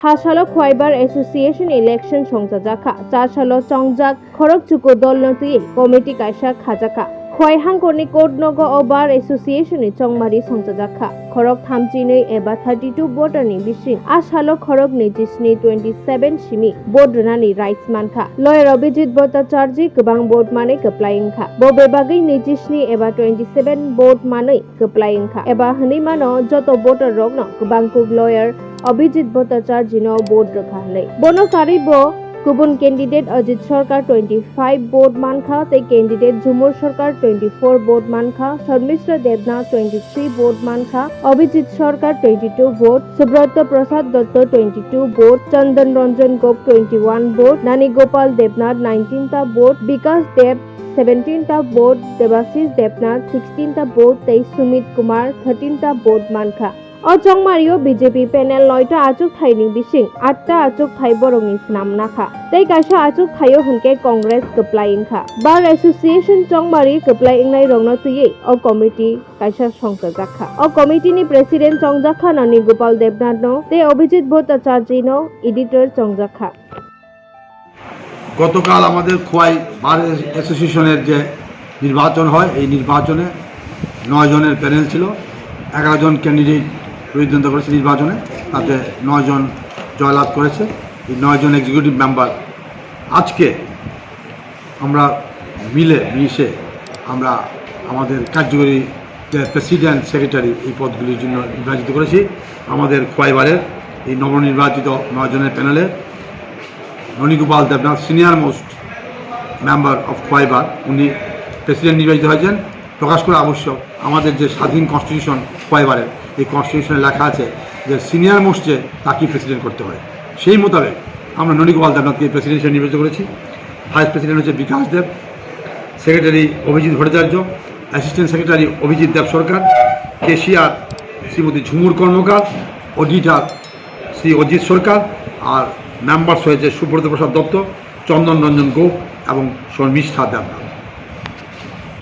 হাসালো খোয়াইবার association election সংজাখা চারসালো চংজাক খরক চুকো দল নতুয়ে কমিটি কাইসা খাজাখা খোয়াই হাংখরনি কোড নগ বার এসোসিয়েশনनि চংমারি সংজাখা খরক 32 एबा 32 भोटारनि बिसिं आसालो खरक 27 सिमि भोट रनानि राइट्स मानखा लयर अभिजित भट्टाचार्य गोबां भोट मानै गोप्लायंखा बबे बागै 27 एबा 27 भोट मानै गोप्लायंखा एबा हनै मानो जत भोटार रगनो गोबां कुग लयर अभिजित भट्टाचार्यनो भोट रखालै बनो कारिबो गुबुन कैंडिडेट अजित सरकार 25 भोट मानखा ते कैंडिडेट झुमुर सरकार 24 भोट मानखा शर्मिष्ठ देवनाथ 23 भोट मानखा अभिजित सरकार 22 भोट सुब्रत प्रसाद दत्त 22 भोट चंदन रंजन गोप 21 भोट नानी गोपाल देवनाथ 19 ता भोट विकास देव 17 ता भोट देवाशीष देवनाथ 16 ता भोट ते सुमित कुमार 13 ता भोट मानखा अचंगमारियो बीजेपी पैनल 9टा आचुक थाइनि बिसिं 8टा आचुक थाइ बरंनि नाम नाखा तै काइसा आचुक थाइयो हुनके कांग्रेस गोप्लायंखा बार एसोसिएशन चंगमारि गोप्लायंनाय रंनो तुयै अ कमिटी काइसा संजाखा अ कमिटीनि प्रेसिडेंट चंजाखा नानि गोपाल देवनाथ नो ते अभिजित भट्टाचार्य नो एडिटर चंजाखा গতকাল আমাদের খোয়াই বার অ্যাসোসিয়েশনের যে নির্বাচন হয় এই নির্বাচনে 9 জনের প্যানেল ছিল 11 জন ক্যান্ডিডেট প্রতিদ্বন্দ্বিতা করেছে নির্বাচনে তাতে 9 জন জয়লাভ করেছে এই 9 জন এক্সিকিউটিভ মেম্বার আজকে আমরা মিশে আমরা আমাদের কার্যকরী প্রেসিডেন্ট সেক্রেটারি এই পদগুলির জন্য নির্বাচিত করেছি আমাদের খোয়াইবারের এই নবনির্বাচিত 9 জনের প্যানেলে Nanigopal Debnath senior most member of Khowai bar উনি প্রেসিডেন্ট নির্বাচিত হয়েছেন প্রকাশ করা আবশ্যক আমাদের যে স্বাধীন কনস্টিটিউশন খোয়াইবারের এই কনস্টিটিউশনে লেখা আছে যে সিনিয়র মোস্টে তাকে প্রেসিডেন্ট করতে হয় সেই মোতাবেক আমরা ননীগোপাল দেবনাথকে প্রেসিডেন্ট হিসেবে নির্বাচিত করেছি ভাইস প্রেসিডেন্ট হচ্ছে Bikash Deb secretary Abhijit Bhattacharya assistant secretary Abhijit Deb Sarkar cashier Shrimati Jhumur Karmakar auditor Shri Ajit Sarkar আর মেম্বার্স হয়েছে সুব্রত প্রসাদ দত্ত চন্দন রঞ্জন গোপ এবং শর্মিষ্ঠা দেবনাথ